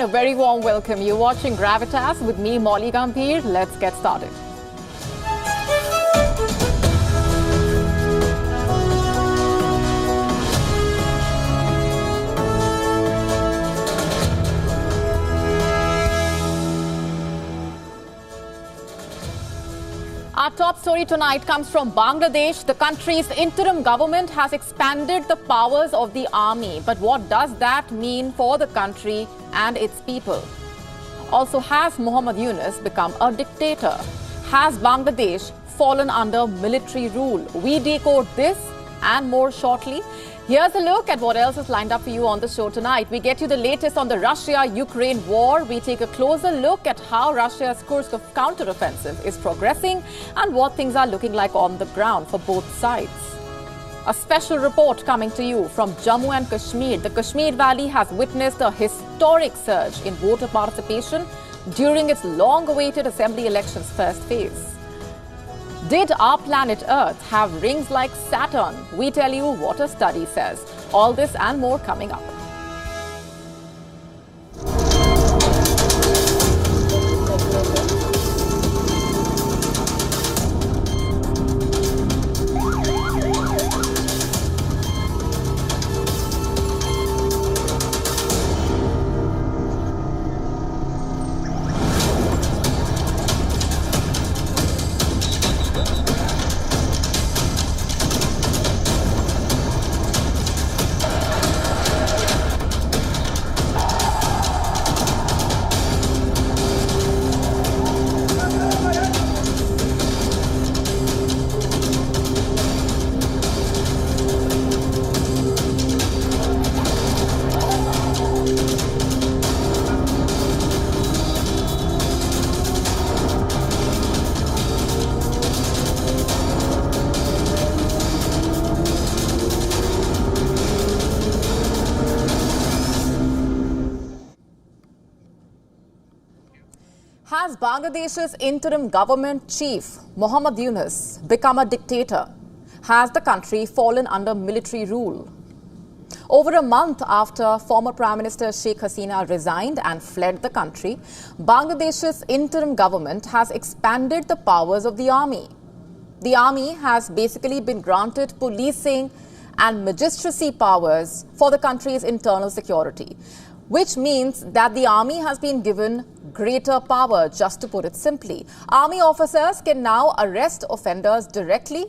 a very warm welcome. You're watching Gravitas with me, Molly Gambhir. Let's get started. Our top story tonight comes from Bangladesh. The country's interim government has expanded the powers of the army. But what does that mean for the country and its people? Also, has Muhammad Yunus become a dictator? Has Bangladesh fallen under military rule? We decode this and more shortly. Here's a look at what else is lined up for you on the show tonight. We get you the latest on the Russia-Ukraine war. We take a closer look at how Russia's Kursk counteroffensive is progressing and what things are looking like on the ground for both sides. A special report coming to you from Jammu and Kashmir. The Kashmir Valley has witnessed a historic surge in voter participation during its long-awaited assembly elections first phase. Did our planet Earth have rings like Saturn? We tell you what a study says. All this and more coming up. Has Bangladesh's interim government chief, Muhammad Yunus, become a dictator? Has the country fallen under military rule? Over a month after former Prime Minister Sheikh Hasina resigned and fled the country, Bangladesh's interim government has expanded the powers of the army. The army has basically been granted policing and magistracy powers for the country's internal security, which means that the army has been given greater power, just to put it simply. Army officers can now arrest offenders directly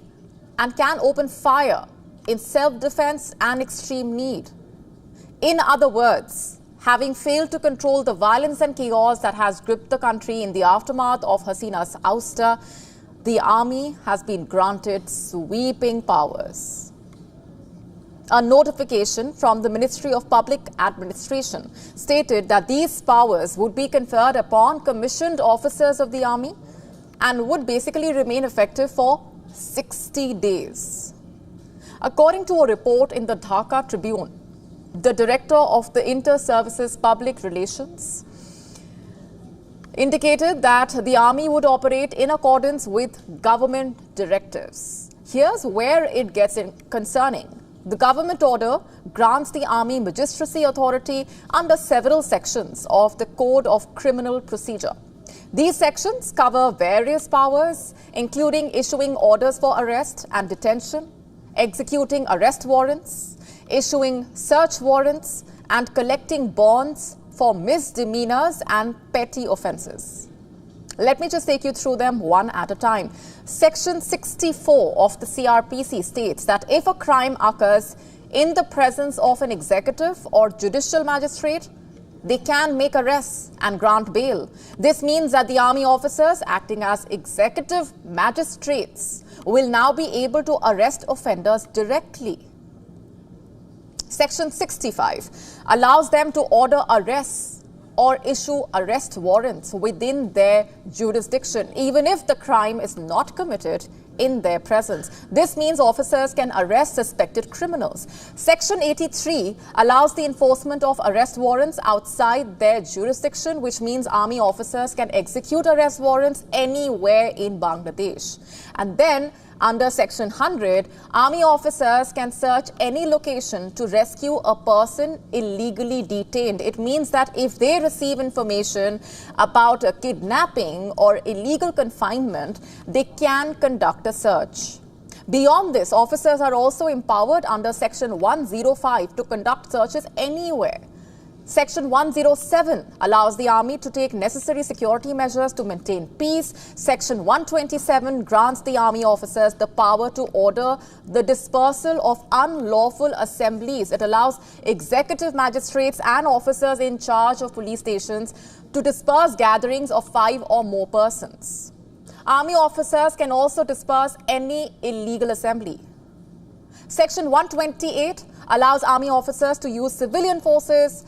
and can open fire in self-defense and extreme need. In other words, having failed to control the violence and chaos that has gripped the country in the aftermath of Hasina's ouster, the army has been granted sweeping powers. A notification from the Ministry of Public Administration stated that these powers would be conferred upon commissioned officers of the army and would basically remain effective for 60 days. According to a report in the Dhaka Tribune, the director of the Inter-Services Public Relations indicated that the army would operate in accordance with government directives. Here's where it gets concerning. The government order grants the army magistracy authority under several sections of the Code of Criminal Procedure. These sections cover various powers, including issuing orders for arrest and detention, executing arrest warrants, issuing search warrants, and collecting bonds for misdemeanors and petty offences. Let me just take you through them one at a time. Section 64 of the CRPC states that if a crime occurs in the presence of an executive or judicial magistrate, they can make arrests and grant bail. This means that the army officers acting as executive magistrates will now be able to arrest offenders directly. Section 65 allows them to order arrests or issue arrest warrants within their jurisdiction, even if the crime is not committed in their presence. This means officers can arrest suspected criminals. Section 83 allows the enforcement of arrest warrants outside their jurisdiction, which means army officers can execute arrest warrants anywhere in Bangladesh. And then Under Section 100, Army officers can search any location to rescue a person illegally detained. It means that if they receive information about a kidnapping or illegal confinement, they can conduct a search. Beyond this, officers are also empowered under Section 105 to conduct searches anywhere. Section 107 allows the Army to take necessary security measures to maintain peace. Section 127 grants the Army officers the power to order the dispersal of unlawful assemblies. It allows executive magistrates and officers in charge of police stations to disperse gatherings of 5 or more persons. Army officers can also disperse any illegal assembly. Section 128 allows Army officers to use civilian forces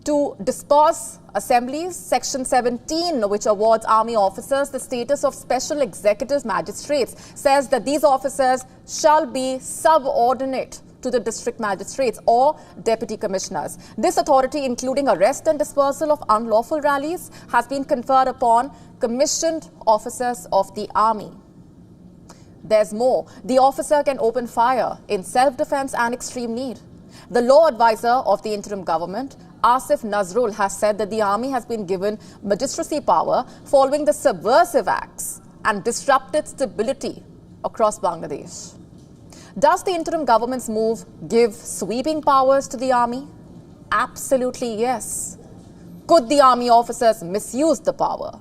to disperse assemblies. Section 17, which awards Army officers the status of special executive magistrates, says that these officers shall be subordinate to the district magistrates or deputy commissioners. This authority, including arrest and dispersal of unlawful rallies, has been conferred upon commissioned officers of the Army. There's more. The officer can open fire in self-defense and extreme need. The law advisor of the interim government, Asif Nazrul, has said that the Army has been given magistracy power following the subversive acts and disrupted stability across Bangladesh. Does the interim government's move give sweeping powers to the Army? Absolutely yes. Could the Army officers misuse the power?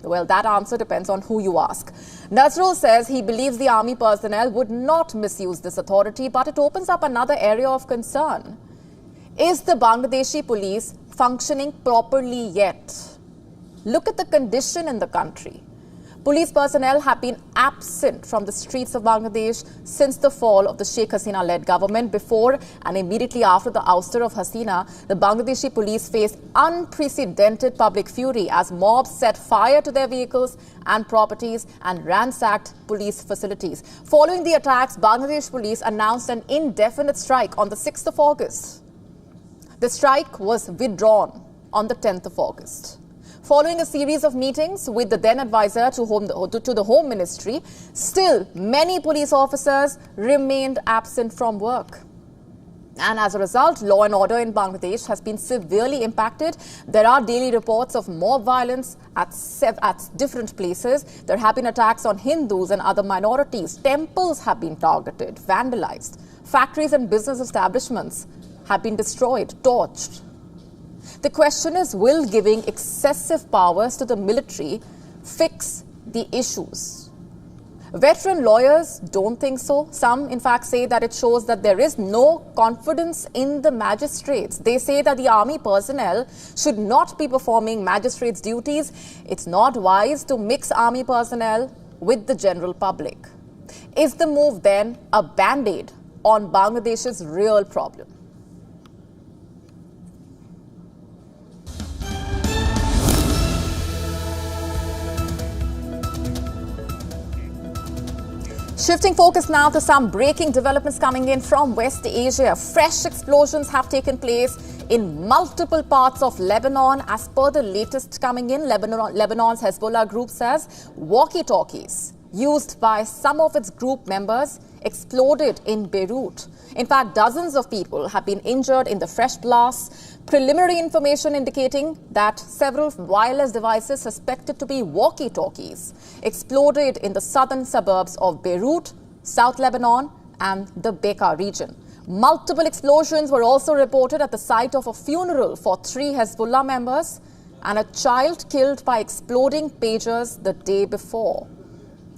Well, that answer depends on who you ask. Nazrul says he believes the Army personnel would not misuse this authority, but it opens up another area of concern. Is the Bangladeshi police functioning properly yet? Look at the condition in the country. Police personnel have been absent from the streets of Bangladesh since the fall of the Sheikh Hasina-led government. Before and immediately after the ouster of Hasina, the Bangladeshi police faced unprecedented public fury as mobs set fire to their vehicles and properties and ransacked police facilities. Following the attacks, Bangladesh police announced an indefinite strike on the 6th of August. The strike was withdrawn on the 10th of August. Following a series of meetings with the then advisor to the Home Ministry, still many police officers remained absent from work. And as a result, law and order in Bangladesh has been severely impacted. There are daily reports of mob violence at different places. There have been attacks on Hindus and other minorities. Temples have been targeted, vandalized. Factories and business establishments have been destroyed, torched. The question is, will giving excessive powers to the military fix the issues? Veteran lawyers don't think so. Some, in fact, say that it shows that there is no confidence in the magistrates. They say that the Army personnel should not be performing magistrates' duties. It's not wise to mix Army personnel with the general public. Is the move then a band-aid on Bangladesh's real problem? Shifting focus now to some breaking developments coming in from West Asia. Fresh explosions have taken place in multiple parts of Lebanon. As per the latest coming in, Lebanon's Hezbollah group says walkie-talkies used by some of its group members exploded in Beirut. In fact, dozens of people have been injured in the fresh blasts. Preliminary information indicating that several wireless devices suspected to be walkie-talkies exploded in the southern suburbs of Beirut, South Lebanon and the Bekaa region. Multiple explosions were also reported at the site of a funeral for 3 Hezbollah members and a child killed by exploding pagers the day before.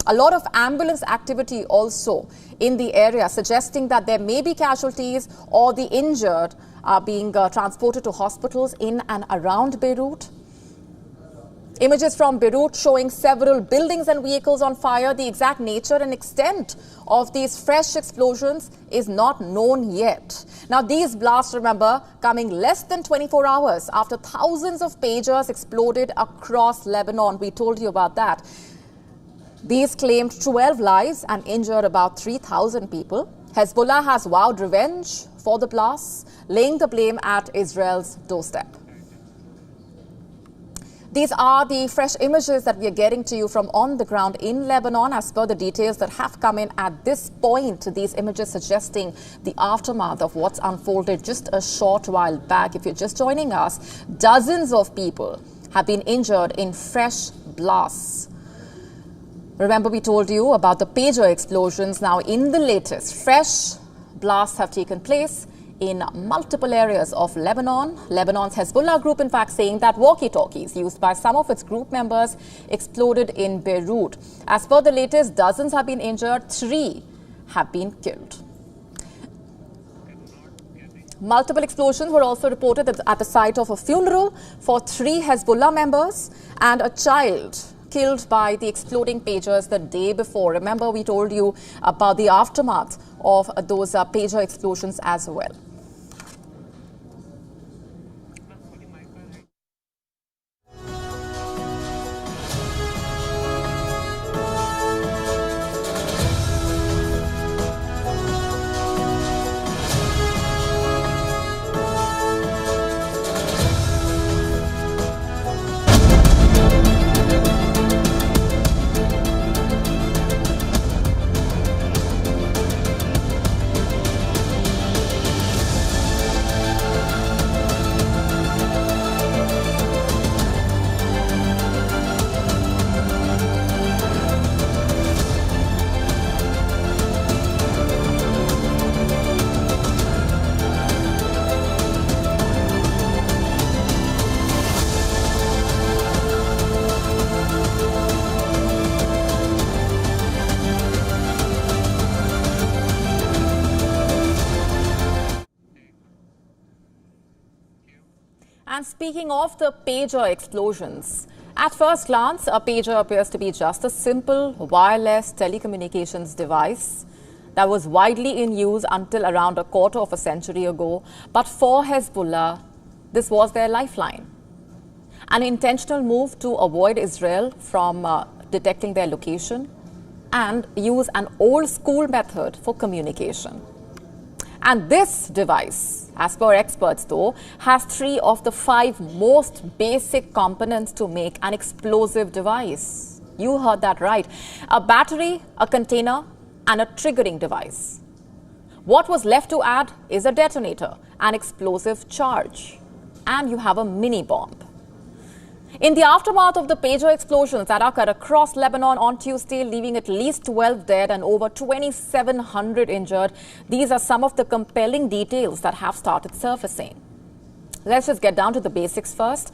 A lot of ambulance activity also in the area, suggesting that there may be casualties or the injured are being transported to hospitals in and around Beirut. Images from Beirut showing several buildings and vehicles on fire. The exact nature and extent of these fresh explosions is not known yet. Now, these blasts, remember, coming less than 24 hours after thousands of pagers exploded across Lebanon. We told you about that. These claimed 12 lives and injured about 3,000 people. Hezbollah has vowed revenge for the blasts, laying the blame at Israel's doorstep. These are the fresh images that we are getting to you from on the ground in Lebanon. As per the details that have come in at this point, these images suggesting the aftermath of what's unfolded just a short while back. If you're just joining us, dozens of people have been injured in fresh blasts. Remember, we told you about the pager explosions. Now, in the latest, fresh blasts have taken place in multiple areas of Lebanon. Lebanon's Hezbollah group, in fact, saying that walkie-talkies used by some of its group members exploded in Beirut. As per the latest, dozens have been injured, 3 have been killed. Multiple explosions were also reported at the site of a funeral for 3 Hezbollah members and a child killed by the exploding pagers the day before. Remember, we told you about the aftermath of those pager explosions as well. And speaking of the pager explosions, at first glance, a pager appears to be just a simple wireless telecommunications device that was widely in use until around a quarter of a century ago. But for Hezbollah, this was their lifeline. An intentional move to avoid Israel from detecting their location and use an old school method for communication. And this device, as per experts though, has 3 of the 5 most basic components to make an explosive device. You heard that right. A battery, a container, and a triggering device. What was left to add is a detonator, an explosive charge, and you have a mini bomb. In the aftermath of the pager explosions that occurred across Lebanon on Tuesday, leaving at least 12 dead and over 2,700 injured, these are some of the compelling details that have started surfacing. Let's just get down to the basics first.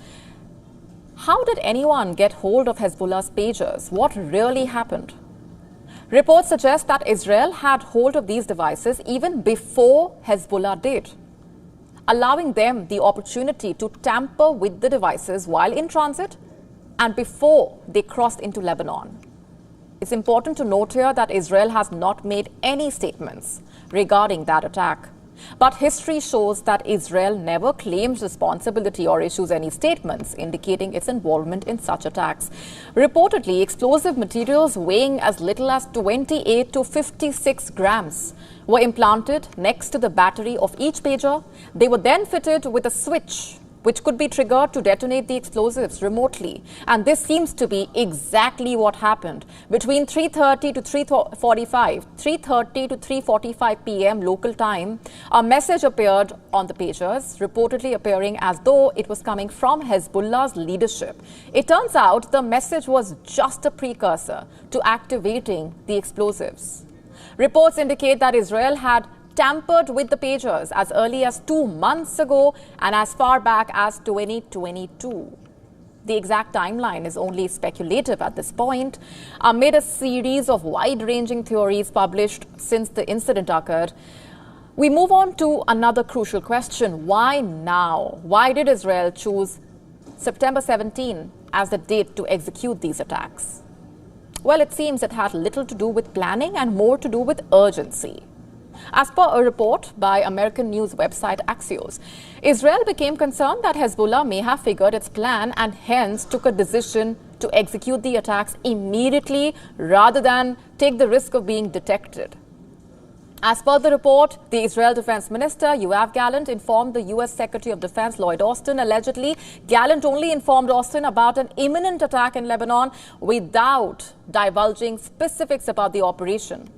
How did anyone get hold of Hezbollah's pagers? What really happened? Reports suggest that Israel had hold of these devices even before Hezbollah did, allowing them the opportunity to tamper with the devices while in transit and before they crossed into Lebanon. It's important to note here that Israel has not made any statements regarding that attack. But history shows that Israel never claims responsibility or issues any statements indicating its involvement in such attacks. Reportedly, explosive materials weighing as little as 28 to 56 grams were implanted next to the battery of each pager. They were then fitted with a switch which could be triggered to detonate the explosives remotely. And this seems to be exactly what happened. Between 3:30 to 3:45 p.m. local time, a message appeared on the pagers, reportedly appearing as though it was coming from Hezbollah's leadership. It turns out the message was just a precursor to activating the explosives. Reports indicate that Israel had tampered with the pagers as early as 2 months ago and as far back as 2022. The exact timeline is only speculative at this point. Amid a series of wide-ranging theories published since the incident occurred, we move on to another crucial question. Why now? Why did Israel choose September 17 as the date to execute these attacks? Well, it seems it had little to do with planning and more to do with urgency. As per a report by American news website Axios, Israel became concerned that Hezbollah may have figured its plan and hence took a decision to execute the attacks immediately rather than take the risk of being detected. As per the report, the Israel Defense Minister, Yoav Gallant, informed the U.S. Secretary of Defense, Lloyd Austin. Allegedly, Gallant only informed Austin about an imminent attack in Lebanon without divulging specifics about the operation.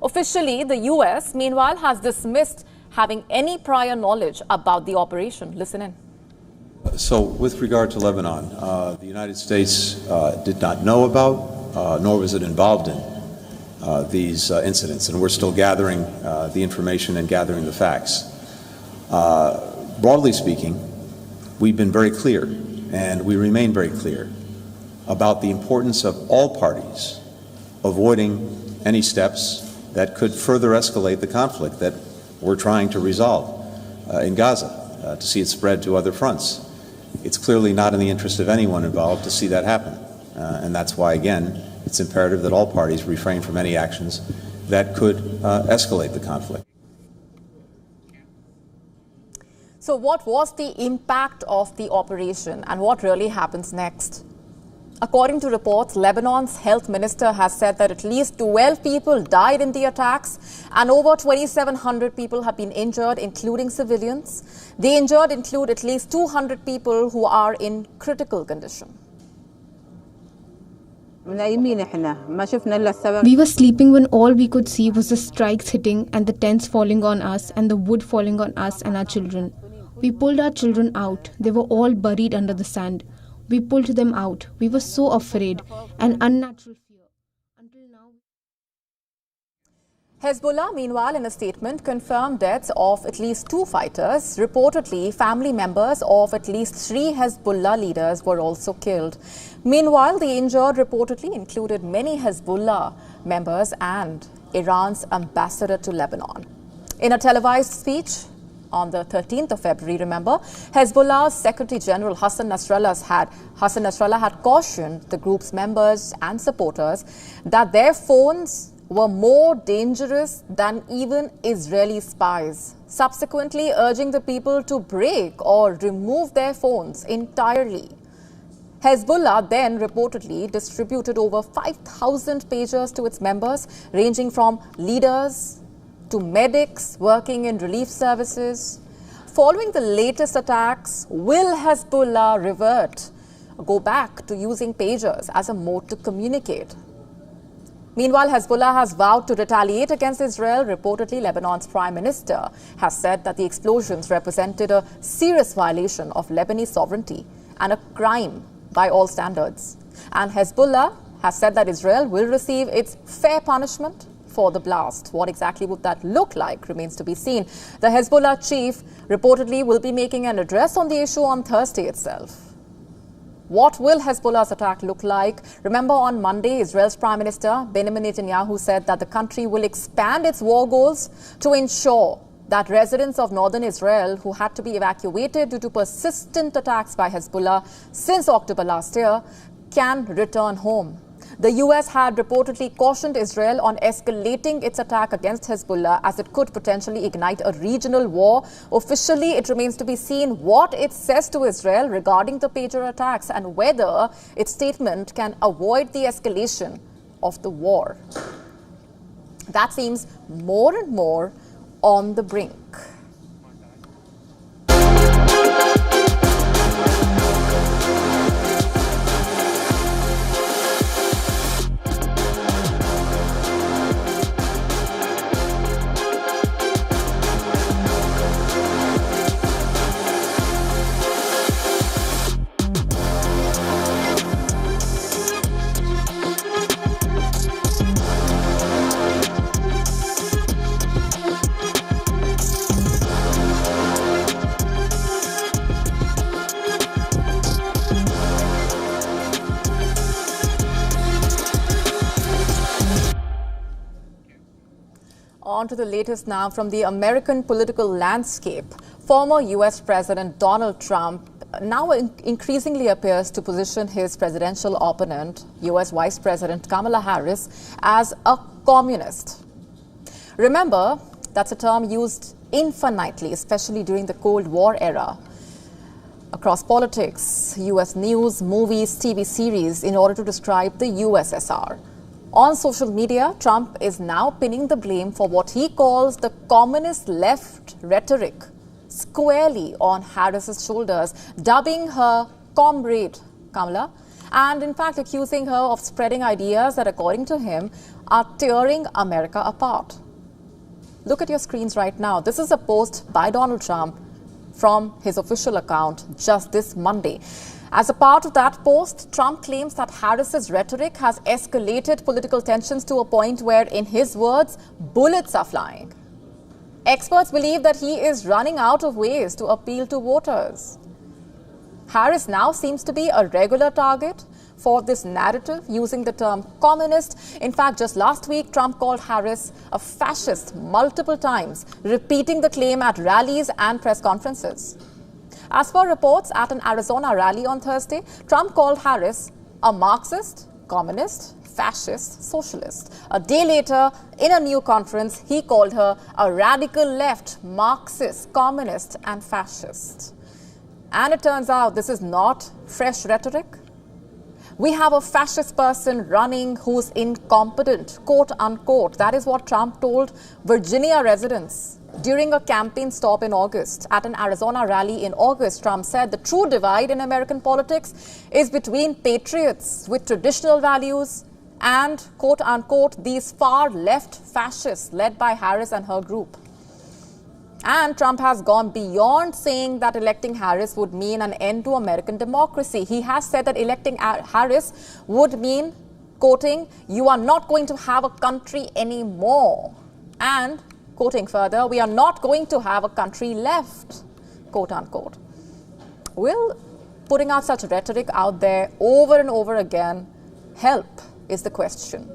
Officially, the U.S., meanwhile, has dismissed having any prior knowledge about the operation. Listen in. So, with regard to Lebanon, the United States did not know about, nor was it involved in these incidents, and we're still gathering the information and gathering the facts. Broadly speaking, we've been very clear, and we remain very clear, about the importance of all parties avoiding any steps that could further escalate the conflict that we're trying to resolve in Gaza, to see it spread to other fronts. It's clearly not in the interest of anyone involved to see that happen, and that's why, again, it's imperative that all parties refrain from any actions that could escalate the conflict. So what was the impact of the operation and what really happens next? According to reports, Lebanon's health minister has said that at least 12 people died in the attacks and over 2,700 people have been injured, including civilians. The injured include at least 200 people who are in critical condition. We were sleeping when all we could see was the strikes hitting and the tents falling on us and the wood falling on us and our children. We pulled our children out. They were all buried under the sand. We pulled them out. We were so afraid, an unnatural fear. Until now. Hezbollah, meanwhile, in a statement, confirmed deaths of at least 2 fighters. Reportedly, family members of at least 3 Hezbollah leaders were also killed. Meanwhile, the injured reportedly included many Hezbollah members and Iran's ambassador to Lebanon. In a televised speech on the 13th of February, remember, Hezbollah's Secretary General Hassan Nasrallah had cautioned the group's members and supporters that their phones were more dangerous than even Israeli spies, subsequently urging the people to break or remove their phones entirely. Hezbollah then reportedly distributed over 5,000 pagers to its members, ranging from leaders to medics working in relief services. Following the latest attacks, will Hezbollah go back to using pagers as a mode to communicate? Meanwhile, Hezbollah has vowed to retaliate against Israel. Reportedly, Lebanon's Prime Minister has said that the explosions represented a serious violation of Lebanese sovereignty and a crime by all standards. And Hezbollah has said that Israel will receive its fair punishment for the blast. What exactly would that look like remains to be seen. The Hezbollah chief reportedly will be making an address on the issue on Thursday itself. What will Hezbollah's attack look like? Remember, on Monday, Israel's Prime Minister Benjamin Netanyahu said that the country will expand its war goals to ensure that residents of northern Israel who had to be evacuated due to persistent attacks by Hezbollah since October last year can return home. The US had reportedly cautioned Israel on escalating its attack against Hezbollah as it could potentially ignite a regional war. Officially, it remains to be seen what it says to Israel regarding the pager attacks and whether its statement can avoid the escalation of the war. That seems more and more on the brink. On to the latest now from the American political landscape. Former US President Donald Trump now increasingly appears to position his presidential opponent, US Vice President Kamala Harris, as a communist. Remember, that's a term used infinitely, especially during the Cold War era, across politics, US news, movies, TV series, in order to describe the USSR. On social media, Trump is now pinning the blame for what he calls the communist left rhetoric squarely on Harris's shoulders, dubbing her comrade Kamala, and in fact accusing her of spreading ideas that, according to him, are tearing America apart. Look at your screens right now. This is a post by Donald Trump from his official account just this Monday. As a part of that post, Trump claims that Harris's rhetoric has escalated political tensions to a point where, in his words, bullets are flying. Experts believe that he is running out of ways to appeal to voters. Harris now seems to be a regular target for this narrative, using the term communist. In fact, just last week, Trump called Harris a fascist multiple times, repeating the claim at rallies and press conferences. As per reports, at an Arizona rally on Thursday, Trump called Harris a Marxist, communist, fascist, socialist. A day later, in a new conference, he called her a radical left, Marxist, communist, and fascist. And it turns out this is not fresh rhetoric. We have a fascist person running who's incompetent, quote unquote. That is what Trump told Virginia residents during a campaign stop in August. At an Arizona rally in August, Trump said the true divide in American politics is between patriots with traditional values and, quote unquote, these far left fascists led by Harris and her group. And Trump has gone beyond saying that electing Harris would mean an end to American democracy. He has said that electing Harris would mean, quoting, "You are not going to have a country anymore." And, quoting further, "We are not going to have a country left," quote unquote. Will putting out such rhetoric out there over and over again help, is the question.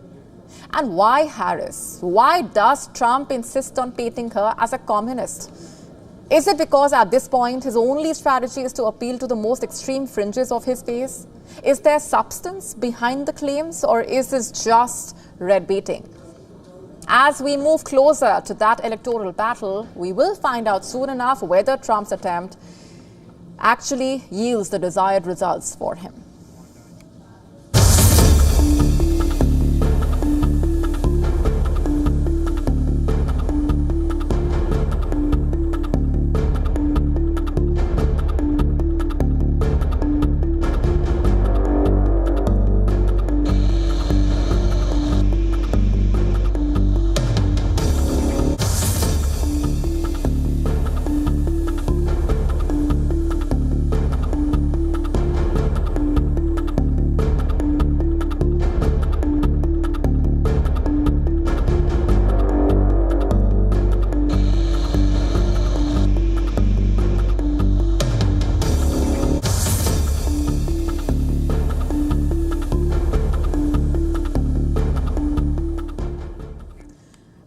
And why Harris? Why does Trump insist on painting her as a communist? Is it because at this point his only strategy is to appeal to the most extreme fringes of his base? Is there substance behind the claims, or is this just red baiting? As we move closer to that electoral battle, we will find out soon enough whether Trump's attempt actually yields the desired results for him.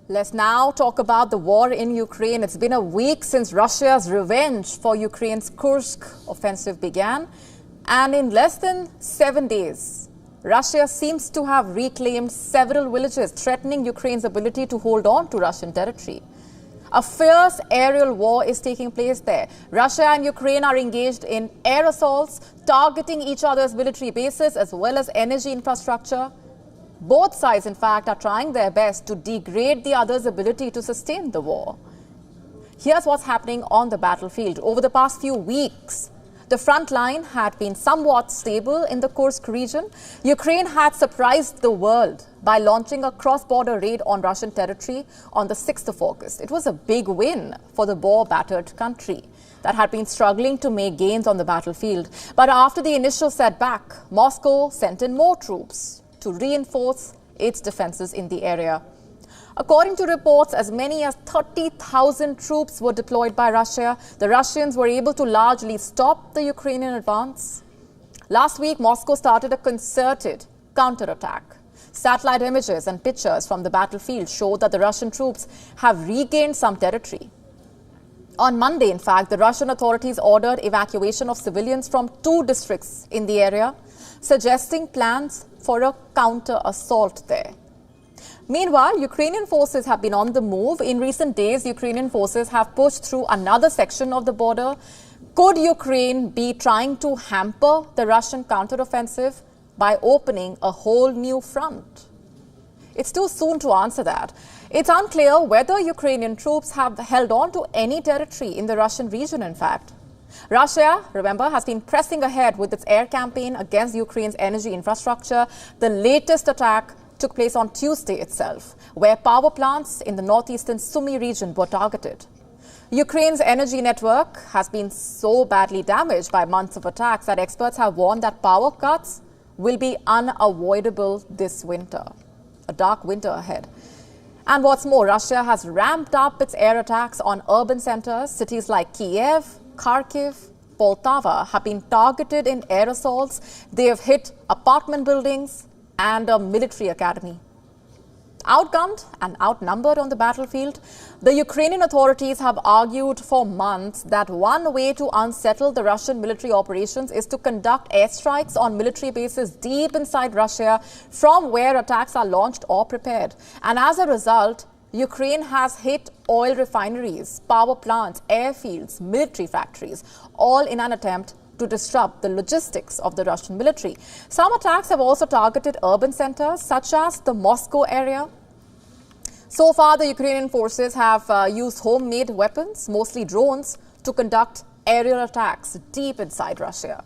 Let's now talk about the war in Ukraine. It's been a week since Russia's revenge for Ukraine's Kursk offensive began. And in less than 7 days, Russia seems to have reclaimed several villages, threatening Ukraine's ability to hold on to Russian territory. A fierce aerial war is taking place there. Russia and Ukraine are engaged in air assaults, targeting each other's military bases as well as energy infrastructure. Both sides, in fact, are trying their best to degrade the other's ability to sustain the war. Here's what's happening on the battlefield. Over the past few weeks, the front line had been somewhat stable in the Kursk region. Ukraine had surprised the world by launching a cross-border raid on Russian territory on the 6th of August. It was a big win for the war-battered country that had been struggling to make gains on the battlefield. But after the initial setback, Moscow sent in more troops to reinforce its defenses in the area. According to reports, as many as 30,000 troops were deployed by Russia. The Russians were able to largely stop the Ukrainian advance. Last week, Moscow started a concerted counterattack. Satellite images and pictures from the battlefield show that the Russian troops have regained some territory. On Monday, in fact, the Russian authorities ordered evacuation of civilians from 2 districts in the area, suggesting plans for a counter-assault there. Meanwhile, Ukrainian forces have been on the move. In recent days, Ukrainian forces have pushed through another section of the border. Could Ukraine be trying to hamper the Russian counteroffensive by opening a whole new front? It's too soon to answer that. It's unclear whether Ukrainian troops have held on to any territory in the Russian region, in fact. Russia, remember, has been pressing ahead with its air campaign against Ukraine's energy infrastructure. The latest attack took place on Tuesday itself, where power plants in the northeastern Sumy region were targeted. Ukraine's energy network has been so badly damaged by months of attacks that experts have warned that power cuts will be unavoidable this winter. A dark winter ahead. And what's more, Russia has ramped up its air attacks on urban centers. Cities like Kiev, Kharkiv, Poltava have been targeted in air assaults. They have hit apartment buildings and a military academy. Outgunned and outnumbered on the battlefield, the Ukrainian authorities have argued for months that one way to unsettle the Russian military operations is to conduct airstrikes on military bases deep inside Russia from where attacks are launched or prepared. And as a result, Ukraine has hit oil refineries, power plants, airfields, military factories, all in an attempt to disrupt the logistics of the Russian military. Some attacks have also targeted urban centers, such as the Moscow area. So far, the Ukrainian forces have used homemade weapons, mostly drones, to conduct aerial attacks deep inside Russia.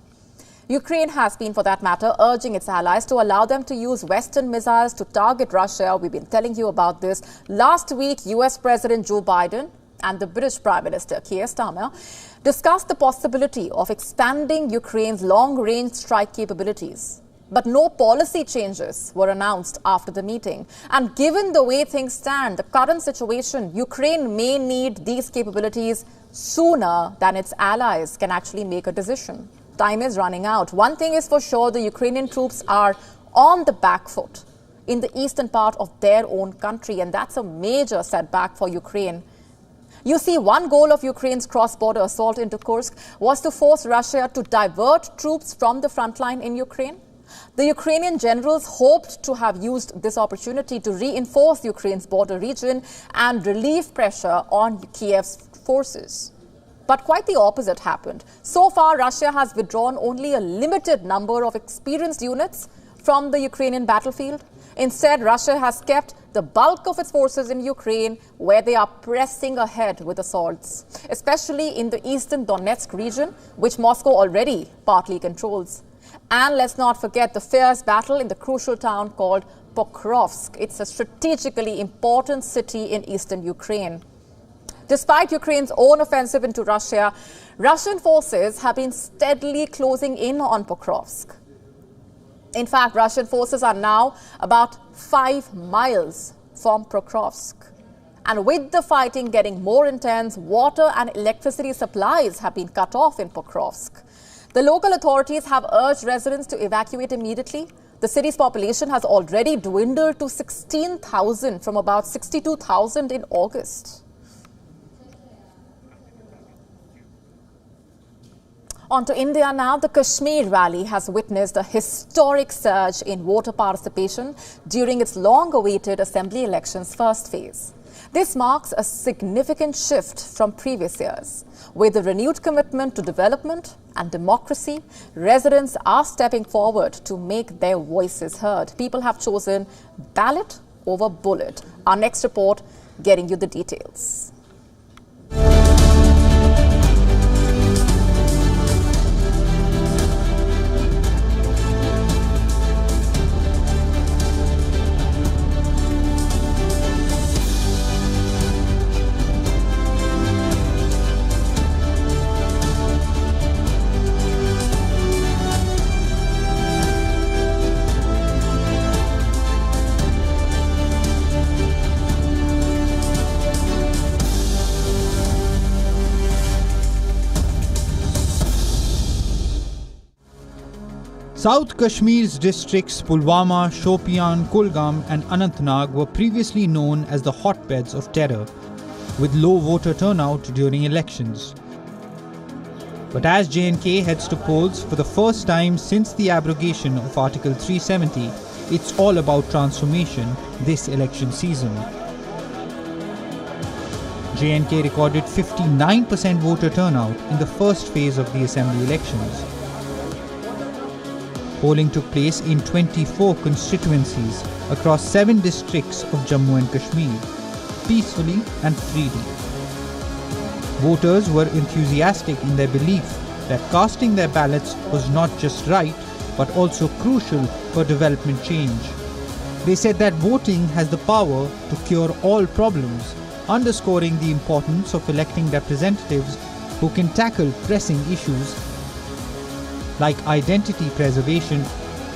Ukraine has been, for that matter, urging its allies to allow them to use Western missiles to target Russia. We've been telling you about this. Last week, US President Joe Biden and the British Prime Minister Keir Starmer discussed the possibility of expanding Ukraine's long-range strike capabilities. But no policy changes were announced after the meeting. And given the way things stand, the current situation, Ukraine may need these capabilities sooner than its allies can actually make a decision. Time is running out. One thing is for sure, the Ukrainian troops are on the back foot in the eastern part of their own country, and that's a major setback for Ukraine. You see, one goal of Ukraine's cross-border assault into Kursk was to force Russia to divert troops from the front line in Ukraine. The Ukrainian generals hoped to have used this opportunity to reinforce Ukraine's border region and relieve pressure on Kiev's forces. But quite the opposite happened. So far, Russia has withdrawn only a limited number of experienced units from the Ukrainian battlefield. Instead, Russia has kept the bulk of its forces in Ukraine, where they are pressing ahead with assaults, especially in the eastern Donetsk region, which Moscow already partly controls. And let's not forget the fierce battle in the crucial town called Pokrovsk. It's a strategically important city in eastern Ukraine. Despite Ukraine's own offensive into Russia, Russian forces have been steadily closing in on Pokrovsk. In fact, Russian forces are now about 5 miles from Pokrovsk. And with the fighting getting more intense, water and electricity supplies have been cut off in Pokrovsk. The local authorities have urged residents to evacuate immediately. The city's population has already dwindled to 16,000 from about 62,000 in August. On to India now. The Kashmir rally has witnessed a historic surge in voter participation during its long-awaited assembly elections first phase. This marks a significant shift from previous years. With a renewed commitment to development and democracy, residents are stepping forward to make their voices heard. People have chosen ballot over bullet. Our next report getting you the details. South Kashmir's districts Pulwama, Shopian, Kulgam and Anantnag were previously known as the hotbeds of terror, with low voter turnout during elections. But as J&K heads to polls for the first time since the abrogation of Article 370, it's all about transformation this election season. J&K recorded 59% voter turnout in the first phase of the assembly elections. Polling took place in 24 constituencies across 7 districts of Jammu and Kashmir, peacefully and freely. Voters were enthusiastic in their belief that casting their ballots was not just right, but also crucial for development change. They said that voting has the power to cure all problems, underscoring the importance of electing representatives who can tackle pressing issues like identity preservation,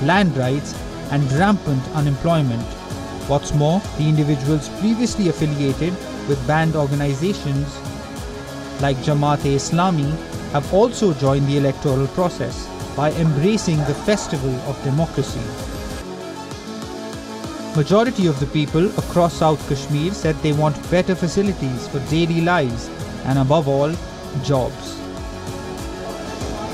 land rights, and rampant unemployment. What's more, the individuals previously affiliated with banned organizations like Jamaat-e-Islami have also joined the electoral process by embracing the festival of democracy. Majority of the people across South Kashmir said they want better facilities for daily lives and above all, jobs.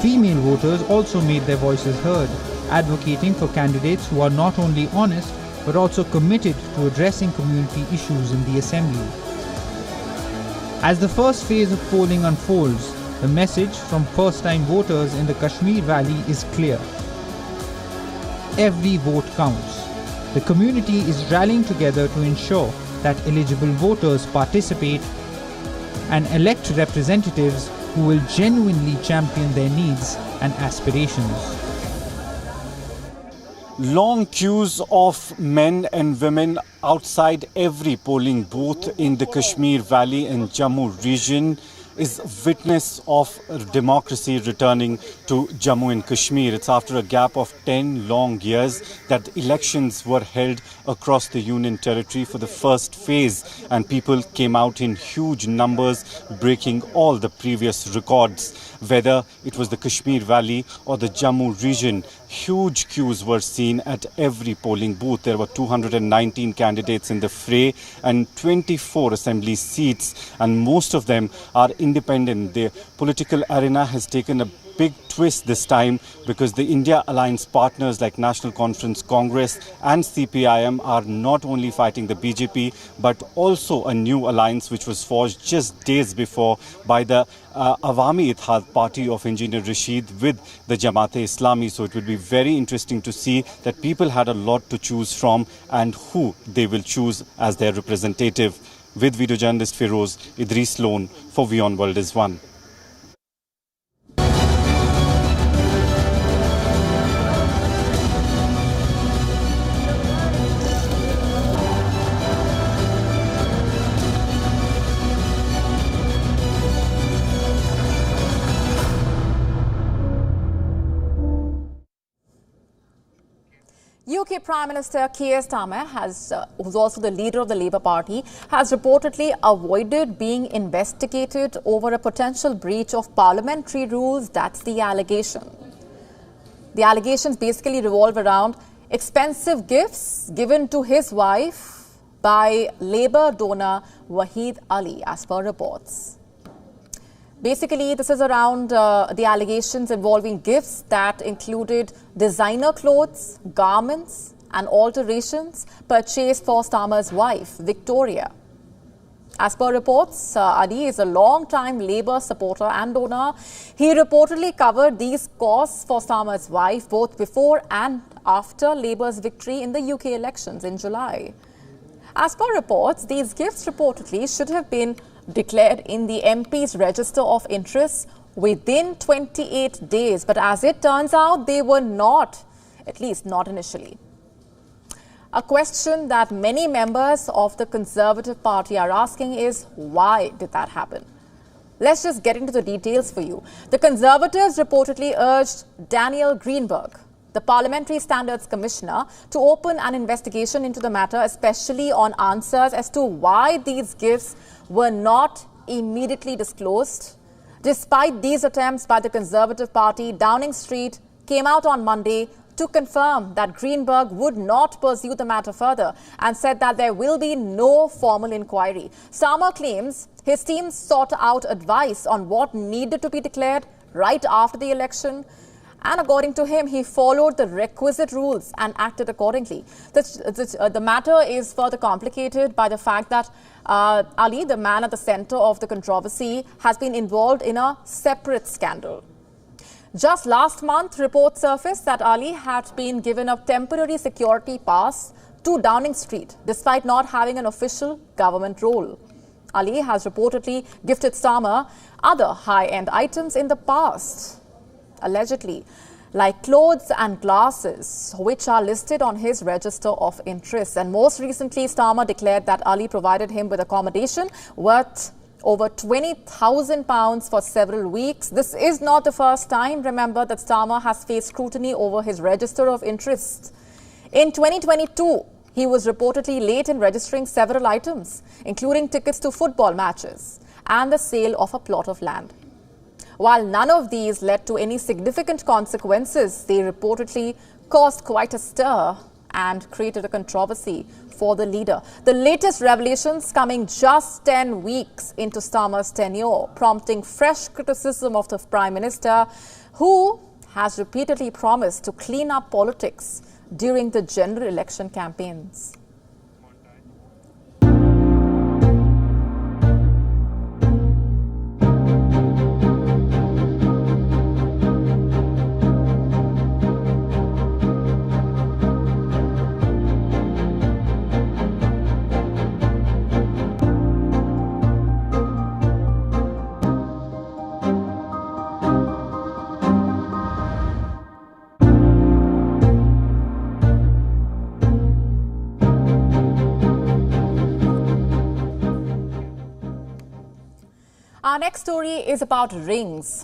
Female voters also made their voices heard, advocating for candidates who are not only honest but also committed to addressing community issues in the assembly. As the first phase of polling unfolds, the message from first-time voters in the Kashmir Valley is clear. Every vote counts. The community is rallying together to ensure that eligible voters participate and elect representatives who will genuinely champion their needs and aspirations. Long queues of men and women outside every polling booth in the Kashmir Valley and Jammu region is witness of democracy returning to Jammu and Kashmir. It's after a gap of 10 long years that elections were held across the Union territory for the first phase, and people came out in huge numbers, breaking all the previous records. Whether it was the Kashmir Valley or the Jammu region, huge queues were seen at every polling booth. There were 219 candidates in the fray and 24 assembly seats, and most of them are independent. The political arena has taken a big twist this time because the India Alliance partners like National Conference Congress and CPIM are not only fighting the BJP but also a new alliance which was forged just days before by the Awami Ittihad party of Engineer Rashid with the Jamaat-e-Islami. So it will be very interesting to see that people had a lot to choose from and who they will choose as their representative. With video journalist Feroz, Idris Lone for WION World is One. UK Prime Minister Keir Starmer, who's also the leader of the Labour Party, has reportedly avoided being investigated over a potential breach of parliamentary rules. That's the allegation. The allegations basically revolve around expensive gifts given to his wife by Labour donor Wahid Ali, as per reports. Basically, this is around the allegations involving gifts that included designer clothes, garments and alterations purchased for Starmer's wife, Victoria. As per reports, Ali is a long-time Labour supporter and donor. He reportedly covered these costs for Starmer's wife both before and after Labour's victory in the UK elections in July. As per reports, these gifts reportedly should have been declared in the MP's register of interests within 28 days. But as it turns out, they were not, at least not initially. A question that many members of the Conservative Party are asking is, why did that happen? Let's just get into the details for you. The Conservatives reportedly urged Daniel Greenberg, the Parliamentary Standards Commissioner, to open an investigation into the matter, especially on answers as to why these gifts were not immediately disclosed. Despite these attempts by the Conservative Party, Downing Street came out on Monday to confirm that Greenberg would not pursue the matter further and said that there will be no formal inquiry. Starmer claims his team sought out advice on what needed to be declared right after the election. And according to him, he followed the requisite rules and acted accordingly. The matter is further complicated by the fact that Ali, the man at the center of the controversy, has been involved in a separate scandal. Just last month, reports surfaced that Ali had been given a temporary security pass to Downing Street, despite not having an official government role. Ali has reportedly gifted Starmer other high-end items in the past, allegedly, like clothes and glasses, which are listed on his register of interests. And most recently, Starmer declared that Ali provided him with accommodation worth over £20,000 for several weeks. This is not the first time, remember, that Starmer has faced scrutiny over his register of interests. In 2022, he was reportedly late in registering several items, including tickets to football matches and the sale of a plot of land. While none of these led to any significant consequences, they reportedly caused quite a stir and created a controversy for the leader. The latest revelations coming just 10 weeks into Starmer's tenure, prompting fresh criticism of the Prime Minister, who has repeatedly promised to clean up politics during the general election campaigns. Our next story is about rings.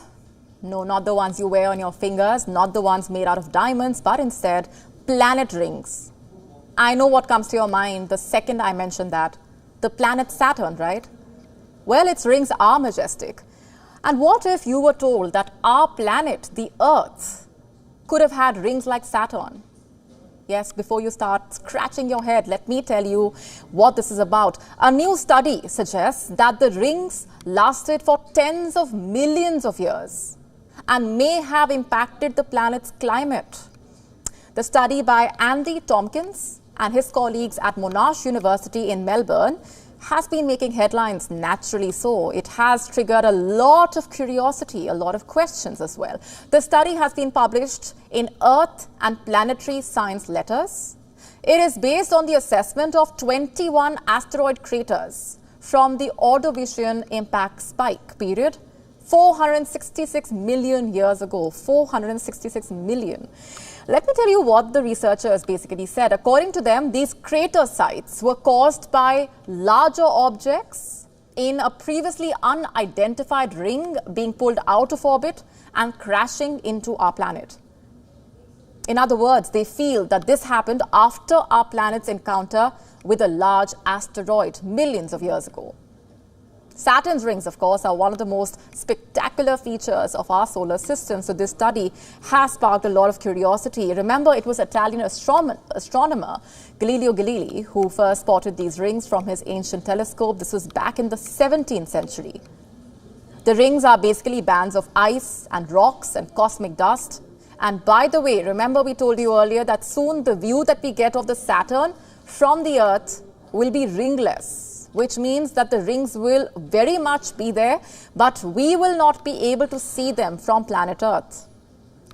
No, not the ones you wear on your fingers, not the ones made out of diamonds, but instead planet rings. I know what comes to your mind the second I mention that. The planet Saturn, right? Well, its rings are majestic. And what if you were told that our planet, the Earth, could have had rings like Saturn? Yes, before you start scratching your head, let me tell you what this is about. A new study suggests that the rings lasted for tens of millions of years and may have impacted the planet's climate. The study by Andy Tompkins and his colleagues at Monash University in Melbourne has been making headlines, naturally so. It has triggered a lot of curiosity, a lot of questions as well. The study has been published in Earth and Planetary Science Letters. It is based on the assessment of 21 asteroid craters from the Ordovician impact spike period 466 million years ago. 466 million. Let me tell you what the researchers basically said. According to them, these crater sites were caused by larger objects in a previously unidentified ring being pulled out of orbit and crashing into our planet. In other words, they feel that this happened after our planet's encounter with a large asteroid millions of years ago. Saturn's rings, of course, are one of the most spectacular features of our solar system. So this study has sparked a lot of curiosity. Remember, it was Italian astronomer Galileo Galilei who first spotted these rings from his ancient telescope. This was back in the 17th century. The rings are basically bands of ice and rocks and cosmic dust. And by the way, remember we told you earlier that soon the view that we get of the Saturn from the Earth will be ringless, which means that the rings will very much be there, but we will not be able to see them from planet Earth.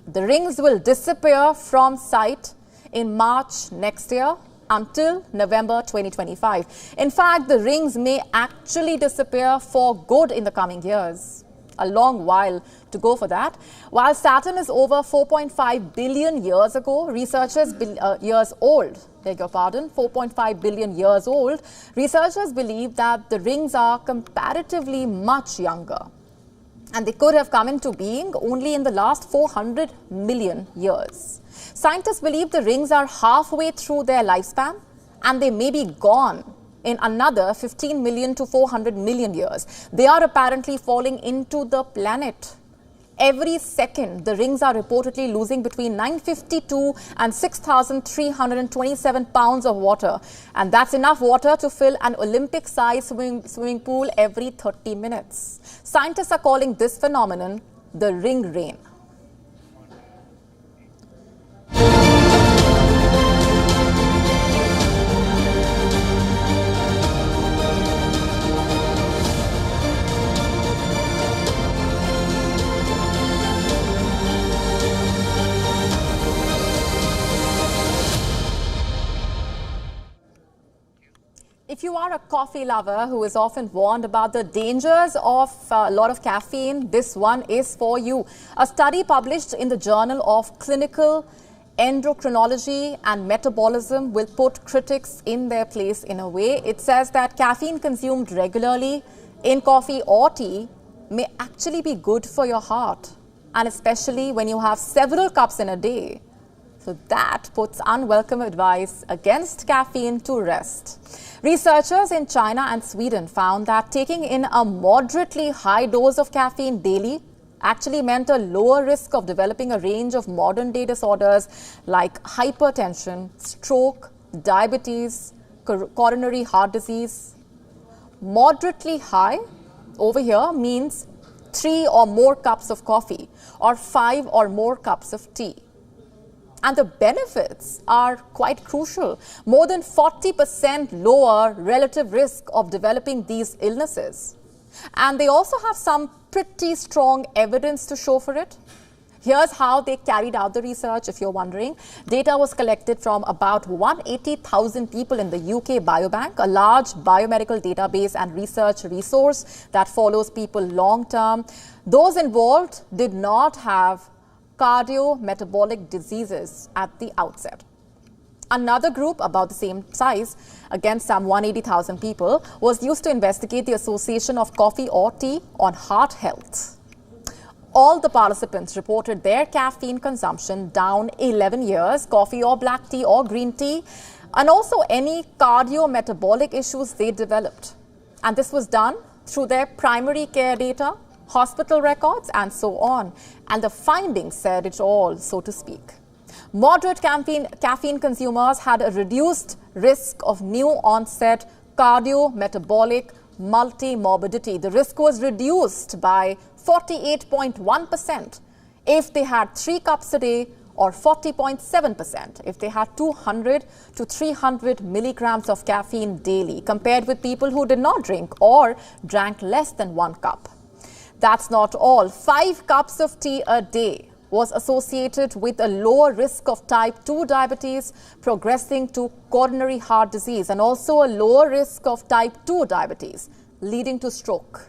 The rings will disappear from sight in March next year until November 2025. In fact, the rings may actually disappear for good in the coming years. A long while to go for that. While Saturn is over 4.5 billion years ago, years old, 4.5 billion years old, researchers believe that the rings are comparatively much younger. And they could have come into being only in the last 400 million years. Scientists believe the rings are halfway through their lifespan and they may be gone in another 15 million to 400 million years. They are apparently falling into the planet. Every second, the rings are reportedly losing between 952 and 6,327 pounds of water. And that's enough water to fill an Olympic-sized swimming pool every 30 minutes. Scientists are calling this phenomenon the ring rain. If you are a coffee lover who is often warned about the dangers of a lot of caffeine, this one is for you. A study published in the Journal of Clinical Endocrinology and Metabolism will put critics in their place in a way. It says that caffeine consumed regularly in coffee or tea may actually be good for your heart, and especially when you have several cups in a day. So that puts unwelcome advice against caffeine to rest. Researchers in China and Sweden found that taking in a moderately high dose of caffeine daily actually meant a lower risk of developing a range of modern-day disorders like hypertension, stroke, diabetes, coronary heart disease. Moderately high over here means 3 or more cups of coffee or 5 or more cups of tea. And the benefits are quite crucial. More than 40% lower relative risk of developing these illnesses. And they also have some pretty strong evidence to show for it. Here's how they carried out the research, if you're wondering. Data was collected from about 180,000 people in the UK Biobank, a large biomedical database and research resource that follows people long-term. Those involved did not have cardiometabolic diseases at the outset. Another group about the same size, again some 180,000 people, was used to investigate the association of coffee or tea on heart health. All the participants reported their caffeine consumption down 11 years, coffee or black tea or green tea, and also any cardiometabolic issues they developed. And this was done through their primary care data, hospital records, and so on. And the findings said it all, so to speak. Moderate caffeine consumers had a reduced risk of new onset cardiometabolic multimorbidity. The risk was reduced by 48.1% if they had 3 cups a day, or 40.7% if they had 200 to 300 milligrams of caffeine daily, compared with people who did not drink or drank less than 1 cup. That's not all. 5 cups of tea a day was associated with a lower risk of type 2 diabetes progressing to coronary heart disease, and also a lower risk of type 2 diabetes leading to stroke.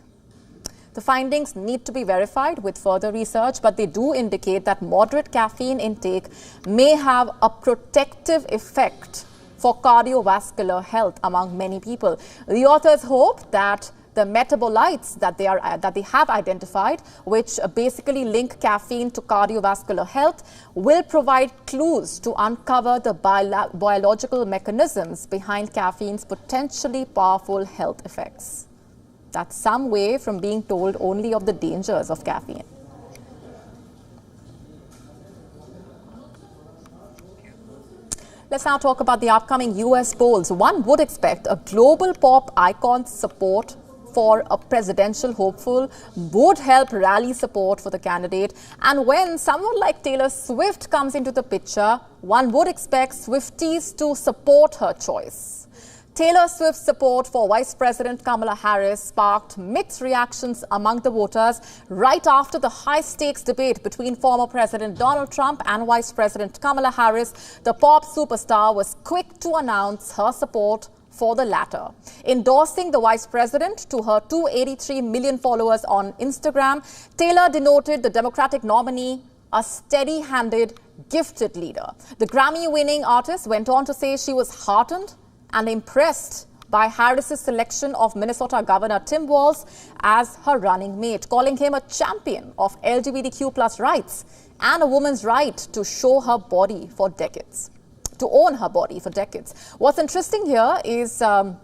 The findings need to be verified with further research, but they do indicate that moderate caffeine intake may have a protective effect for cardiovascular health among many people. The authors hope that the metabolites that they have identified, which basically link caffeine to cardiovascular health, will provide clues to uncover the biological mechanisms behind caffeine's potentially powerful health effects. That's some way from being told only of the dangers of caffeine. Let's now talk about the upcoming US polls. One would expect a global pop icon's support for a presidential hopeful would help rally support for the candidate. And when someone like Taylor Swift comes into the picture, one would expect Swifties to support her choice. Taylor Swift's support for Vice President Kamala Harris sparked mixed reactions among the voters right after the high-stakes debate between former President Donald Trump and Vice President Kamala Harris. The pop superstar was quick to announce her support for the latter, endorsing the vice president to her 283 million followers on Instagram. Taylor denoted the Democratic nominee a steady-handed, gifted leader. The Grammy-winning artist went on to say she was heartened and impressed by Harris's selection of Minnesota Governor Tim Walz as her running mate, calling him a champion of LGBTQ+ rights and a woman's right to show her body for decades. To own her body for decades. What's interesting here is her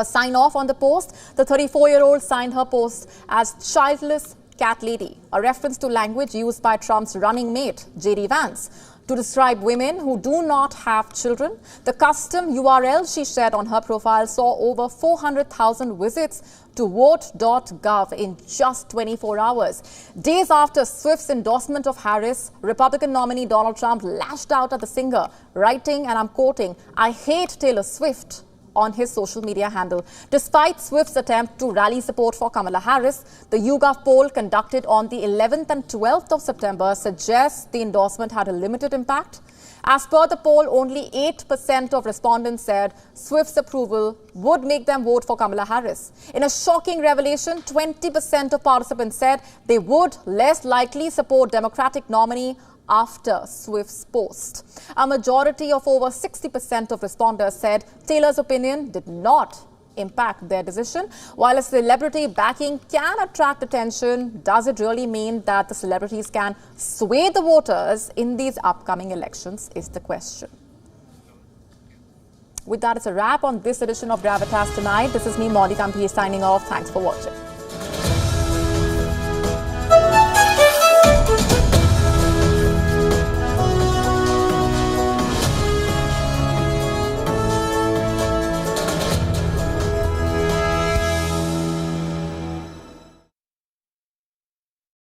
sign-off on the post. The 34-year-old signed her post as childless cat lady, a reference to language used by Trump's running mate, J.D. Vance, to describe women who do not have children. The custom URL she shared on her profile saw over 400,000 visits to vote.gov in just 24 hours. Days after Swift's endorsement of Harris, Republican nominee Donald Trump lashed out at the singer, writing, and I'm quoting, "I hate Taylor Swift," on his social media handle. Despite Swift's attempt to rally support for Kamala Harris, the YouGov poll conducted on the 11th and 12th of September suggests the endorsement had a limited impact. As per the poll, only 8% of respondents said Swift's approval would make them vote for Kamala Harris. In a shocking revelation, 20% of participants said they would less likely support Democratic nominee after Swift's post. A majority of over 60% of respondents said Taylor's opinion did not impact their decision. While a celebrity backing can attract attention, does it really mean that the celebrities can sway the voters in these upcoming elections is the question. With that, it's a wrap on this edition of Gravitas tonight. This is me, Caffeine, signing off. Thanks for watching.